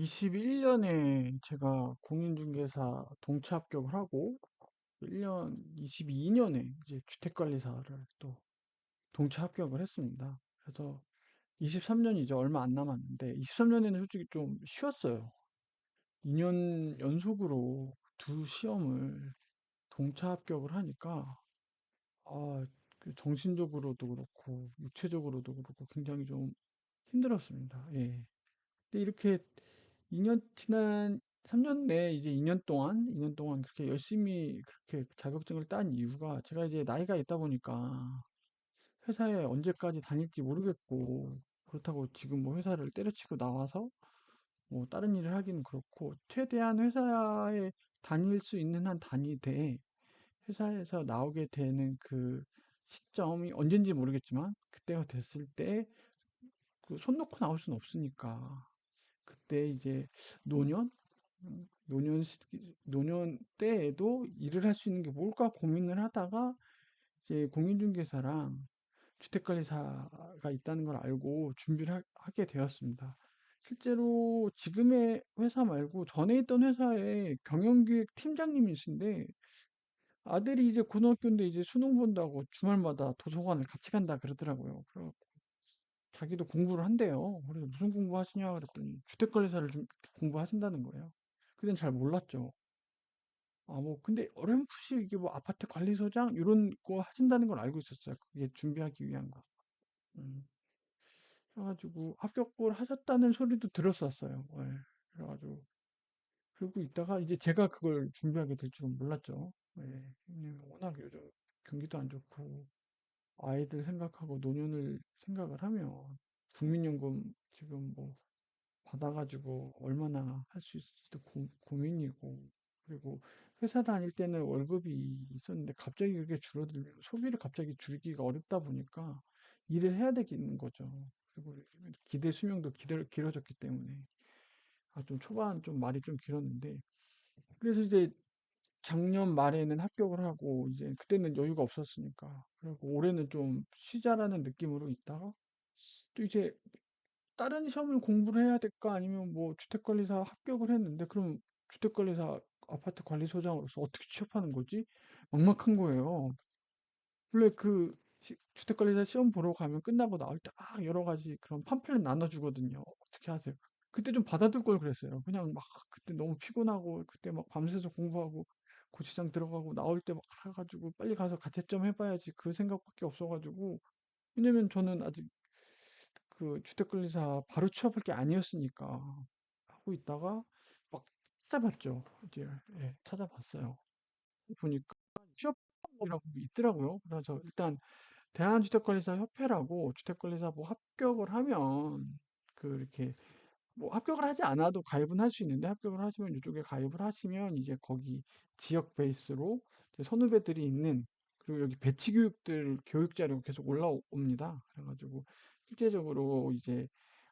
21년에 제가 공인중개사 동차 합격을 하고 1년, 22년에 이제 주택관리사를 또 동차 합격을 했습니다. 그래서 23년이 이제 얼마 안 남았는데 23년에는 솔직히 좀 쉬었어요. 2년 연속으로 두 시험을 동차 합격을 하니까 아, 그 정신적으로도 그렇고 육체적으로도 그렇고 굉장히 좀 힘들었습니다. 예. 근데 이렇게 2년 지난 3년 내에 이제 2년 동안 그렇게 열심히 그렇게 자격증을 딴 이유가 제가 이제 나이가 있다 보니까 회사에 언제까지 다닐지 모르겠고 그렇다고 지금 뭐 회사를 때려치고 나와서 뭐 다른 일을 하기는 그렇고 최대한 회사에 다닐 수 있는 한 다니되 회사에서 나오게 되는 그 시점이 언젠지 모르겠지만 그때가 됐을 때 그 손 놓고 나올 수는 없으니까 그때 이제 노년 노년 때에도 일을 할 수 있는 게 뭘까 고민을 하다가 이제 공인중개사랑 주택관리사가 있다는 걸 알고 준비를 하게 되었습니다. 실제로 지금의 회사 말고 전에 있던 회사에 경영기획 팀장님이신데 아들이 이제 고등학교인데 이제 수능 본다고 주말마다 도서관을 같이 간다 그러더라고요. 그래서 자기도 공부를 한대요. 그래서 무슨 공부하시냐 그랬더니 주택관리사를 좀 공부하신다는 거예요. 그땐 잘 몰랐죠. 아, 뭐, 근데 어렴풋이 이게 뭐 아파트 관리소장? 이런 거 하신다는 걸 알고 있었어요. 그게 준비하기 위한 거. 음. 그래가지고 합격을 하셨다는 소리도 들었었어요. 예. 그래가지고, 그러고 있다가 이제 제가 그걸 준비하게 될 줄은 몰랐죠. 예. 왜냐면 워낙 요즘 경기도 안 좋고, 아이들 생각하고 노년을 생각을 하면, 국민연금 지금 뭐, 받아가지고 얼마나 할 수 있을지도 고민이고, 그리고 회사 다닐 때는 월급이 있었는데 갑자기 그렇게 줄어들면 소비를 갑자기 줄이기가 어렵다 보니까 일을 해야 되겠는 거죠. 그리고 요즘에 기대 수명도 길어졌기 때문에 아, 좀 초반 좀 말이 좀 길었는데 그래서 이제 작년 말에는 합격을 하고 이제 그때는 여유가 없었으니까 그리고 올해는 좀 쉬자라는 느낌으로 있다가 또 이제 다른 시험을 공부를 해야 될까? 아니면 뭐 주택관리사 합격을 했는데 그럼 주택관리사 아파트 관리소장으로서 어떻게 취업하는 거지? 막막한 거예요. 원래 그 주택관리사 시험 보러 가면 끝나고 나올 때 막 여러 가지 그런 팜플렛 나눠주거든요. 어떻게 하세요? 그때 좀 받아둘 걸 그랬어요. 그냥 막 그때 너무 피곤하고 그때 막 밤새서 공부하고 고시장 들어가고 나올 때 막 해가지고 빨리 가서 가채점 해봐야지 그 생각밖에 없어가지고 왜냐면 저는 아직 그 주택관리사 바로 취업할 게 아니었으니까 하고 있다가 막 찾아봤죠. 이제 예, 찾아봤어요. 보니까 취업이라고 있더라고요. 그래서 일단 대한주택관리사 협회라고 주택관리사 뭐 합격을 하면 그 이렇게 뭐 합격을 하지 않아도 가입은 할 수 있는데 합격을 하시면 이쪽에 가입을 하시면 이제 거기 지역 베이스로 이제 선후배들이 있는 그리고 여기 배치 교육들 교육 자료가 계속 올라옵니다. 그래가지고 실제적으로 이제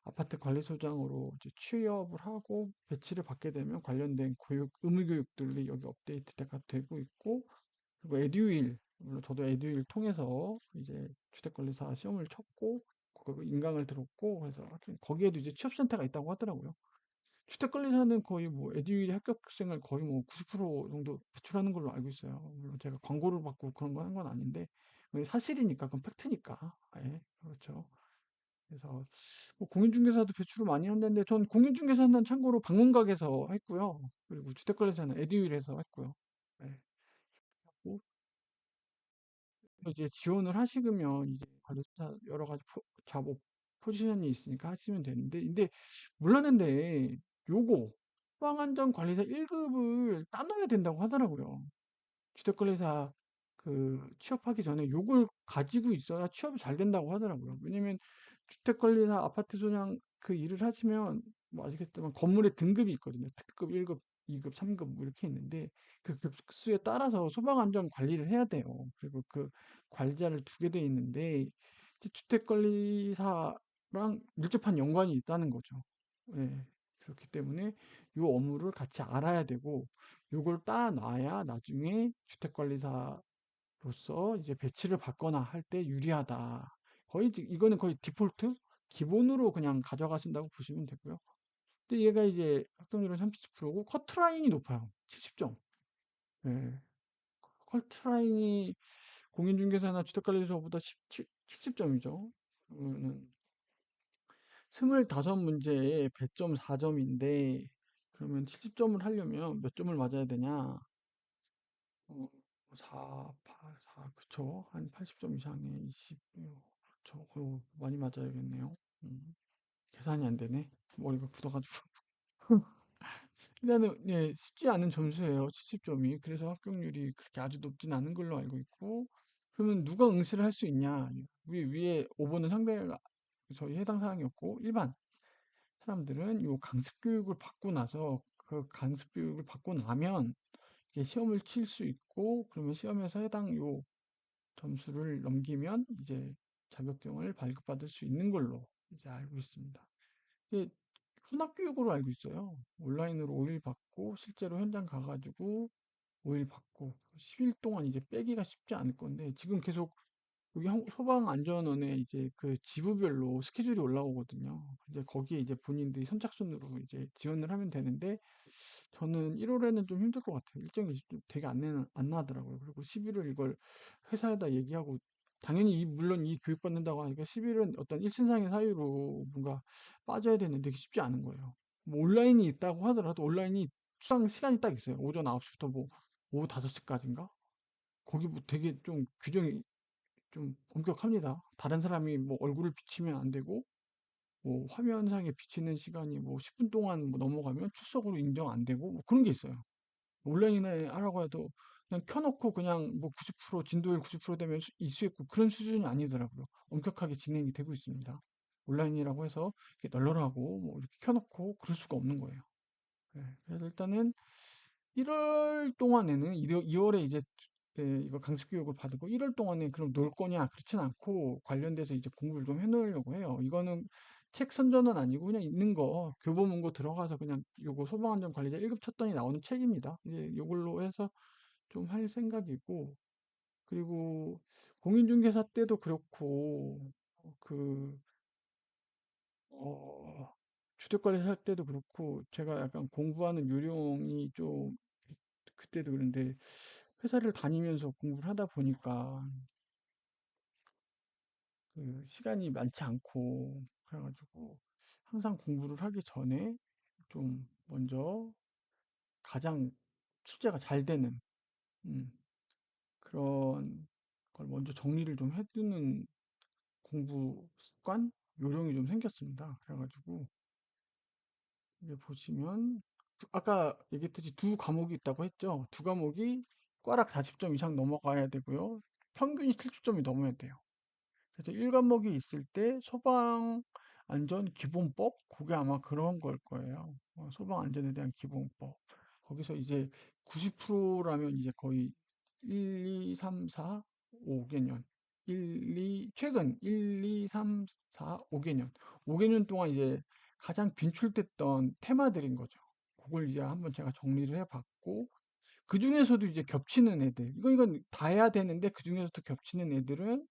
아파트 관리소장으로 이제 취업을 하고 배치를 받게 되면 관련된 교육 의무 교육들이 여기 업데이트가 되고 있고 그리고 에듀윌 물론 저도 에듀윌 통해서 이제 주택관리사 시험을 쳤고 그 인강을 들었고 그래서 하여튼 거기에도 이제 취업센터가 있다고 하더라고요. 주택관리사는 거의 뭐 에듀윌 합격생을 거의 뭐 90% 정도 배출하는 걸로 알고 있어요. 물론 제가 광고를 받고 그런 거 한 건 아닌데 그게 사실이니까 그건 팩트니까. 예, 그렇죠. 그래서 뭐 공인중개사도 배출을 많이 한다는데 전 공인중개사는 참고로 방문각에서 했고요. 그리고 주택관리사는 에듀윌에서 했고요. 예. 하고 이제 지원을 하시면 이제 관리사 여러 가지 작업 포지션이 있으니까 하시면 되는데, 근데 몰랐는데 요거 소방안전관리사 1급을 따놓아야 된다고 하더라고요. 주택관리사 그 취업하기 전에 요걸 가지고 있어야 취업이 잘 된다고 하더라고요. 왜냐면 주택관리사 아파트 소장 그 일을 하시면 뭐 아시겠지만 건물의 등급이 있거든요. 특급 1급, 2급, 3급 뭐 이렇게 있는데 그 급수에 따라서 소방안전 관리를 해야 돼요. 그리고 그 관리자를 두게 돼 있는데 이제 주택관리사랑 밀접한 연관이 있다는 거죠. 예. 그렇기 때문에 요 업무를 같이 알아야 되고 요걸 따놔야 나중에 주택관리사로서 이제 배치를 받거나 할 때 유리하다. 거의 이거는 거의 디폴트 기본으로 그냥 가져가신다고 보시면 되고요. 근데 얘가 이제 합격률은 30%고 커트라인이 높아요. 70점. 예. 커트라인이 공인중개사나 주택관리소보다 70점이죠. 그러면은 25문제에 배점 4점인데 그러면 70점을 하려면 몇 점을 맞아야 되냐? 어, 4, 8, 4, 그쵸? 한 80점 이상에 20, 그렇죠. 그거 많이 맞아야겠네요. 계산이 안 되네. 머리가 굳어가지고. 일단은, 예, 쉽지 않은 점수예요. 70점이. 그래서 합격률이 그렇게 아주 높진 않은 걸로 알고 있고, 그러면 누가 응시를 할 수 있냐? 위에 5번은 상대가 저희 해당 사항이었고, 일반 사람들은 요 강습 교육을 받고 나서 그 강습 교육을 받고 나면 이제 시험을 칠 수 있고, 그러면 시험에서 해당 요 점수를 넘기면 이제 자격증을 발급받을 수 있는 걸로 이제 알고 있습니다. 이게 혼합교육으로 알고 있어요. 온라인으로 5일 받고 실제로 현장 가가지고 5일 받고 10일 동안 이제 빼기가 쉽지 않을 건데 지금 계속 여기 소방안전원에 이제 그 지부별로 스케줄이 올라오거든요. 이제 거기에 이제 본인들이 선착순으로 이제 지원을 하면 되는데 저는 1월에는 좀 힘들 것 같아요. 일정이 좀 되게 안 나더라고요. 그리고 11월 이걸 회사에다 얘기하고, 당연히 물론 이 교육받는다고 하니까 11일은 어떤 일신상의 사유로 뭔가 빠져야 되는데 그게 쉽지 않은 거예요. 뭐 온라인이 있다고 하더라도 온라인이 수강 시간이 딱 있어요. 오전 9시부터 뭐 오후 5시까지인가? 거기 뭐 되게 좀 규정이 좀 엄격합니다. 다른 사람이 뭐 얼굴을 비치면 안 되고, 뭐 화면상에 비치는 시간이 뭐 10분 동안 뭐 넘어가면 출석으로 인정 안 되고, 뭐 그런 게 있어요. 온라인에 하라고 해도 그냥 켜놓고 그냥 뭐 90% 진도율 90% 되면 이수 있고 그런 수준이 아니더라고요. 엄격하게 진행이 되고 있습니다. 온라인이라고 해서 이렇게 널널하고 뭐 이렇게 켜놓고 그럴 수가 없는 거예요. 네, 그래서 일단은 1월 동안에는 2월에 이제 이거 강습 교육을 받고 1월 동안에 그럼 놀 거냐? 그렇진 않고 관련돼서 이제 공부를 좀 해놓으려고 해요. 이거는 책 선전은 아니고 그냥 있는 거 교보문고 들어가서 그냥 요거 소방안전관리자 1급 쳤더니 나오는 책입니다. 이제 요걸로 해서 좀 할 생각이고, 그리고 공인중개사 때도 그렇고 그 주택관리사 할 때도 그렇고 제가 약간 공부하는 요령이 좀 그때도 그런데 회사를 다니면서 공부를 하다 보니까 그 시간이 많지 않고 그래가지고 항상 공부를 하기 전에 좀 먼저 가장 출제가 잘 되는 음, 그런 걸 먼저 정리를 좀 해두는 공부 습관 요령이 좀 생겼습니다. 그래가지고 이제 보시면 아까 얘기했듯이 두 과목이 있다고 했죠. 두 과목이 꽈락 40점 이상 넘어가야 되고요. 평균이 70점이 넘어야 돼요. 그래서 1과목이 있을 때 소방안전 기본법? 그게 아마 그런 걸 거예요. 소방안전에 대한 기본법. 거기서 이제 90%라면 이제 거의 1, 2, 3, 4, 5개년. 최근 1, 2, 3, 4, 5개년. 5개년 동안 이제 가장 빈출됐던 테마들인 거죠. 그걸 이제 한번 제가 정리를 해봤고, 그 중에서도 이제 겹치는 애들. 이건 다 해야 되는데, 그 중에서도 겹치는 애들은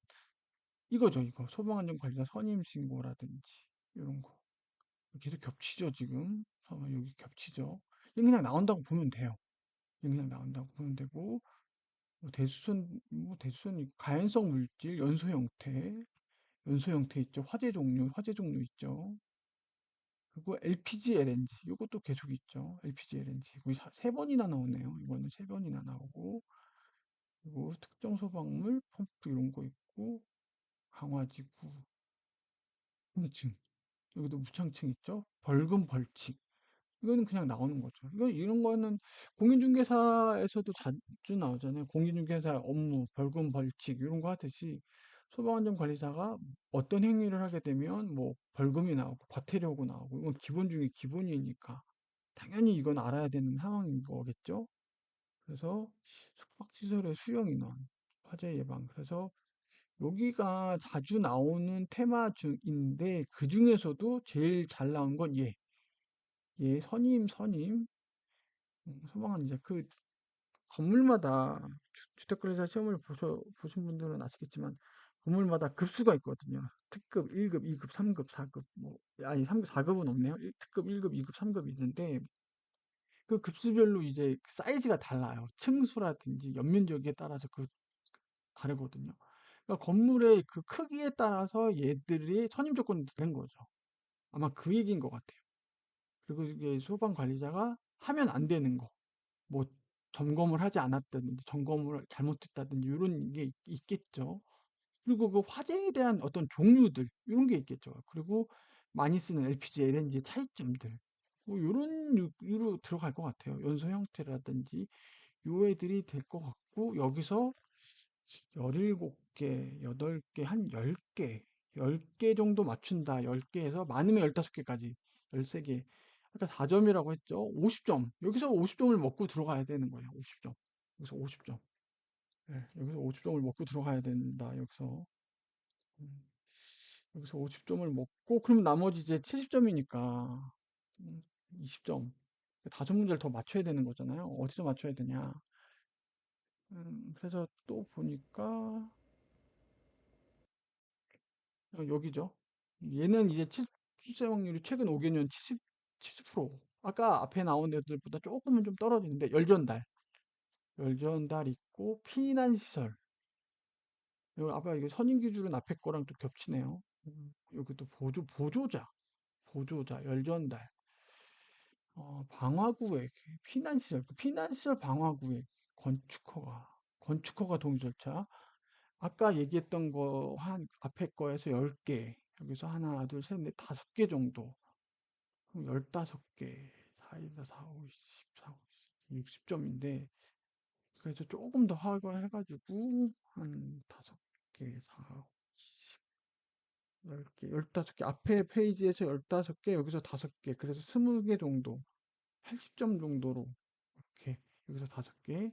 이거죠, 이거. 소방안전관리자 선임신고라든지, 이런 거. 계속 겹치죠, 지금. 여기 겹치죠. 이거 그냥 나온다고 보면 돼요. 이거 그냥 나온다고 보면 되고, 대수선, 가연성 물질, 연소 형태 있죠. 화재 종류 있죠. 그리고 LPG, LNG, 이것도 계속 있죠. LPG, LNG. 거의 세 번이나 나오네요. 이거는 세 번이나 나오고, 그리고 특정 소방물, 펌프 이런 거 있고, 강화지구, 무층. 여기도 무창층 있죠? 벌금 벌칙. 이거는 그냥 나오는 거죠. 이런 거는 공인중개사에서도 자주 나오잖아요. 공인중개사 업무, 벌금 벌칙, 이런 거 하듯이 소방안전관리사가 어떤 행위를 하게 되면 뭐 벌금이 나오고 과태료가 나오고 이건 기본 중에 기본이니까 당연히 이건 알아야 되는 상황인 거겠죠. 그래서 숙박시설의 수용인원, 화재 예방. 그래서 여기가 자주 나오는 테마 중인데 그 중에서도 제일 잘 나온 건 선임. 소방은 이제 그 건물마다 주택관리사 시험을 보신 분들은 아시겠지만 건물마다 급수가 있거든요. 특급 1급, 2급, 3급, 4급, 뭐, 아니, 3급, 4급은 없네요. 특급 1급, 2급, 3급이 있는데, 그 급수별로 이제 사이즈가 달라요. 층수라든지 연면적에 따라서 다르거든요. 그러니까 건물의 그 크기에 따라서 얘들이 선임 조건이 다른 거죠. 아마 그 얘기인 것 같아요. 그리고 이게 소방 관리자가 하면 안 되는 거, 뭐 점검을 하지 않았다든지 점검을 잘못했다든지 이런 게 있겠죠. 그리고 그 화재에 대한 어떤 종류들 이런 게 있겠죠. 그리고 많이 쓰는 LPG, LNG의 차이점들 뭐 이런 유로 들어갈 것 같아요. 연소 형태라든지 요 애들이 될 것 같고 여기서 17개, 8개, 한 10개, 10개 정도 맞춘다. 10개에서 많으면 15개까지, 13개. 아까 4점이라고 했죠. 50점. 여기서 50점을 먹고 들어가야 되는 거예요. 50점. 여기서 50점. 네, 여기서 50점을 먹고 들어가야 된다. 음, 여기서 50점을 먹고, 그럼 나머지 이제 70점이니까 20점. 5문제를 더 맞춰야 되는 거잖아요. 어디서 맞춰야 되냐. 그래서 또 보니까 여기죠. 얘는 이제 출생 확률이 최근 5개년 70%. 아까 앞에 나온 애들보다 조금은 좀 떨어지는데, 열전달 있고, 피난시설. 여기 아까 이거 선임기준은 앞에 거랑 좀 겹치네요. 여기도 보조자, 열전달, 방화구획, 피난시설 방화구획, 건축허가 동의 절차. 아까 얘기했던 거 한 앞에 거에서 10개, 여기서 하나, 둘, 셋, 넷, 5개 정도. 그럼 15개, 4에다 4, 5, 10, 4, 5, 60점인데, 그래서 조금 더 하고 해가지고, 한 5개, 4, 20, 10개, 15개, 앞에 페이지에서 15개, 여기서 5개, 그래서 20개 정도, 80점 정도로, 이렇게, 여기서 5개,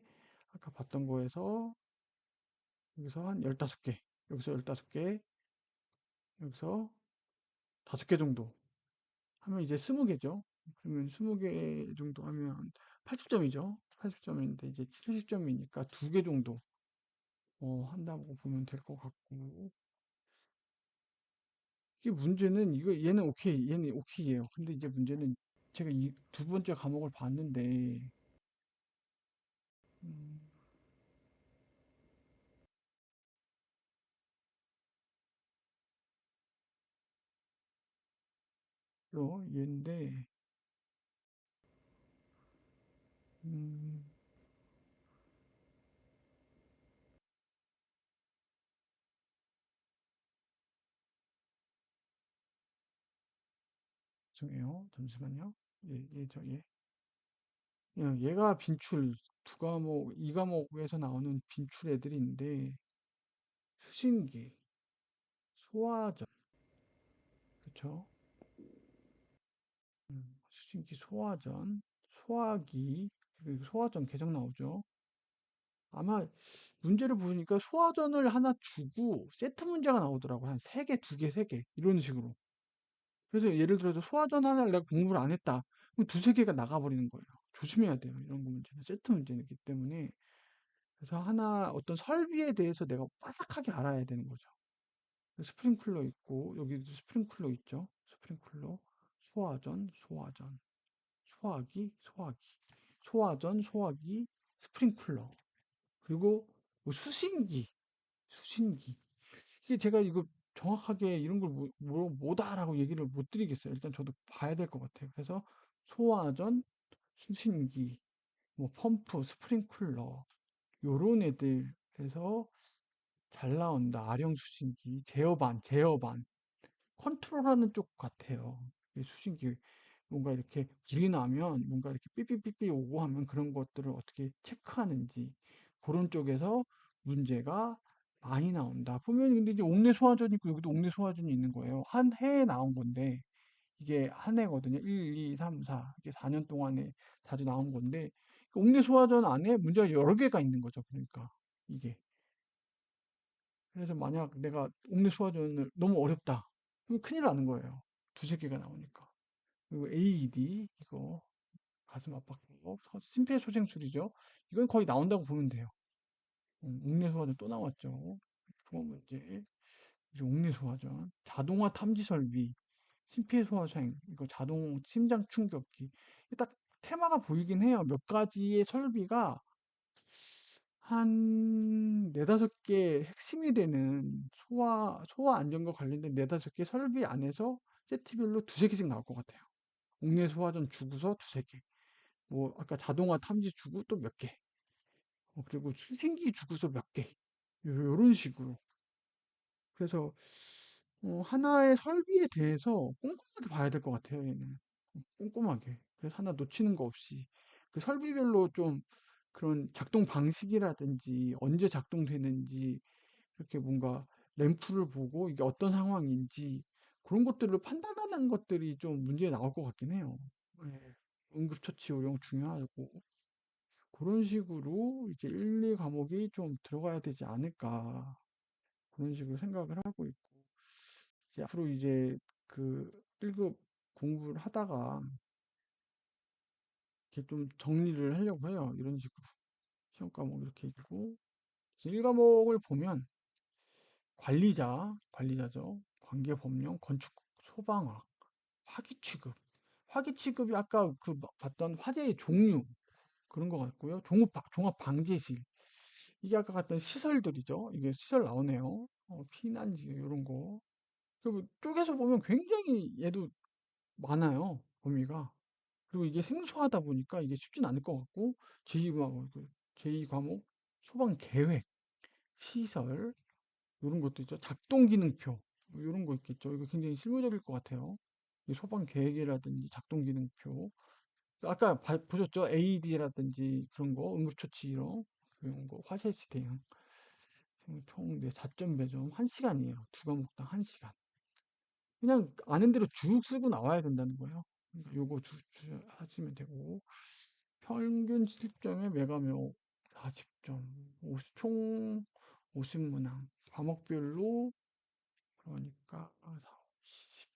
아까 봤던 거에서, 여기서 한 15개, 여기서 15개, 여기서 5개 정도 하면 이제 20개죠. 그러면 20개 정도 하면 80점이죠. 80점인데 이제 70점이니까 2개 정도 한다고 보면 될 것 같고 이게 문제는 이거 얘는 오케이예요. 근데 이제 문제는 제가 이 두 번째 과목을 봤는데 음, 얘인데 음, 죄송해요. 잠시만요. 얘가 빈출 두 과목, 이 과목에서 나오는 빈출 애들이 있는데 수신기, 소화전, 그쵸? 수신기, 소화전, 소화기, 그리고 소화전 계정 나오죠. 아마 문제를 보니까 소화전을 하나 주고 세트 문제가 나오더라고. 한 3개, 2개, 3개 이런 식으로. 그래서 예를 들어서 소화전 하나를 내가 공부를 안 했다. 그럼 두세 개가 나가버리는 거예요. 조심해야 돼요. 이런 거 문제는 세트 문제이기 때문에. 그래서 하나 어떤 설비에 대해서 내가 빠삭하게 알아야 되는 거죠. 스프링클러 있고 여기도 스프링클러 있죠. 스프링클러, 소화기, 소화기, 스프링클러, 그리고 뭐 수신기. 이게 제가 이거 정확하게 이런 걸 뭐다라고 얘기를 못 드리겠어요. 일단 저도 봐야 될 것 같아요. 그래서 소화전, 수신기, 뭐 펌프, 스프링클러, 요런 애들에서 잘 나온다. 아령 수신기, 제어반. 컨트롤하는 쪽 같아요. 이 수신기 뭔가 이렇게 불이 나면 뭔가 이렇게 삐삐삐삐 오고 하면 그런 것들을 어떻게 체크하는지 그런 쪽에서 문제가 많이 나온다. 보면 근데 이제 옥내 소화전이 있고 여기도 옥내 소화전이 있는 거예요. 한 해에 나온 건데 이게 한 해거든요. 1, 2, 3, 4 이게 4년 동안에 자주 나온 건데 그 옥내 소화전 안에 문제가 여러 개가 있는 거죠. 그러니까 이게 그래서 만약 내가 옥내 소화전을 너무 어렵다. 그럼 큰일 나는 거예요. 두세 개가 나오니까. 그리고 AED, 이거, 가슴 압박법, 심폐소생술이죠. 이건 거의 나온다고 보면 돼요. 옥내 소화전 또 나왔죠. 그거 문제. 이제 옥내 소화전, 자동화 탐지 설비, 심폐소화생, 이거 자동 심장 충격기. 딱 테마가 보이긴 해요. 몇 가지의 설비가 한 네다섯 개 핵심이 되는 소화 안전과 관련된 네다섯 개 설비 안에서 세트별로 두세 개씩 나올 것 같아요. 옥내 소화전 주구서 두세 개. 뭐, 아까 자동화 탐지 주구 또 몇 개. 그리고 생기 주구서 몇 개. 요런 식으로. 그래서, 하나의 설비에 대해서 꼼꼼하게 봐야 될 것 같아요, 얘는. 꼼꼼하게. 그래서 하나 놓치는 거 없이. 그 설비별로 좀 그런 작동 방식이라든지 언제 작동되는지 이렇게 뭔가 램프를 보고 이게 어떤 상황인지 그런 것들을 판단하는 것들이 좀 문제에 나올 것 같긴 해요. 예. 응급처치 요령 중요하고 그런 식으로 이제 1, 2 과목이 좀 들어가야 되지 않을까 그런 식으로 생각을 하고 있고 이제 앞으로 이제 그 1급 공부를 하다가 이렇게 좀 정리를 하려고 해요. 이런 식으로 시험 과목 이렇게 있고 1과목을 보면 관리자죠. 관계법령, 건축, 소방학, 화기 취급. 화기 취급이 아까 그 봤던 화재의 종류 그런 것 같고요. 종합 방제실. 이게 아까 갔던 시설들이죠. 이게 시설 나오네요. 피난지 이런 거. 그리고 쪼개서 보면 굉장히 얘도 많아요. 범위가. 그리고 이게 생소하다 보니까 이게 쉽진 않을 것 같고 제2 과목 소방 계획, 시설 요런 것도 있죠. 작동 기능표 요런 거 있겠죠. 이거 굉장히 실무적일 것 같아요. 이 소방 계획이라든지 작동 기능표. 아까 보셨죠? AED라든지 그런 거, 응급처치 이런 거, 화재시 대응. 총 4점 배점 1시간이에요. 두 과목당 1시간. 그냥 아는 대로 쭉 쓰고 나와야 된다는 거예요. 그러니까 요거 하시면 되고. 평균 실점의 매가며 40점. 총 50문항. 과목별로 그러니까 20,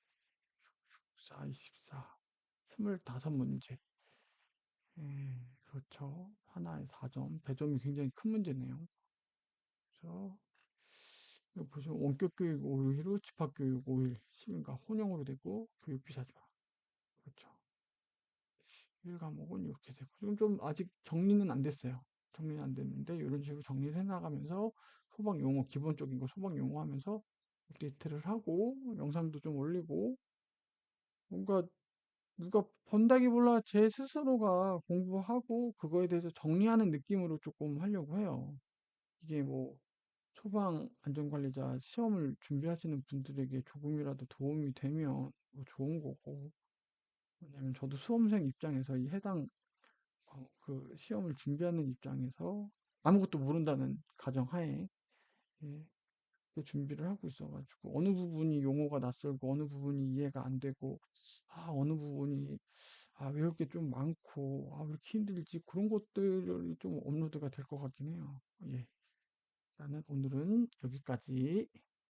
4, 24, 25문제. 예, 그렇죠. 하나에 4점. 배점이 굉장히 큰 문제네요. 그래서 이거 보시면 원격 교육 5일로 집합 교육 5일 시민과 혼용으로 되고 교육비 자지마. 그렇죠. 1과목은 이렇게 되고 지금 좀 아직 정리는 안 됐어요. 정리는 안 됐는데 이런 식으로 정리를 해나가면서 소방 용어 기본적인 거 소방 용어 하면서 업데이트를 하고 영상도 좀 올리고 뭔가 누가 본다기보다 제 스스로가 공부하고 그거에 대해서 정리하는 느낌으로 조금 하려고 해요. 이게 뭐 소방 안전관리자 시험을 준비하시는 분들에게 조금이라도 도움이 되면 뭐 좋은 거고 왜냐면 저도 수험생 입장에서 이 해당 그 시험을 준비하는 입장에서 아무것도 모른다는 가정하에 예, 그 준비를 하고 있어가지고 어느 부분이 용어가 낯설고 어느 부분이 이해가 안 되고 어느 부분이 외울 게 좀 많고 왜 이렇게 힘들지 그런 것들이 좀 업로드가 될 것 같긴 해요. 예, 일단은 오늘은 여기까지.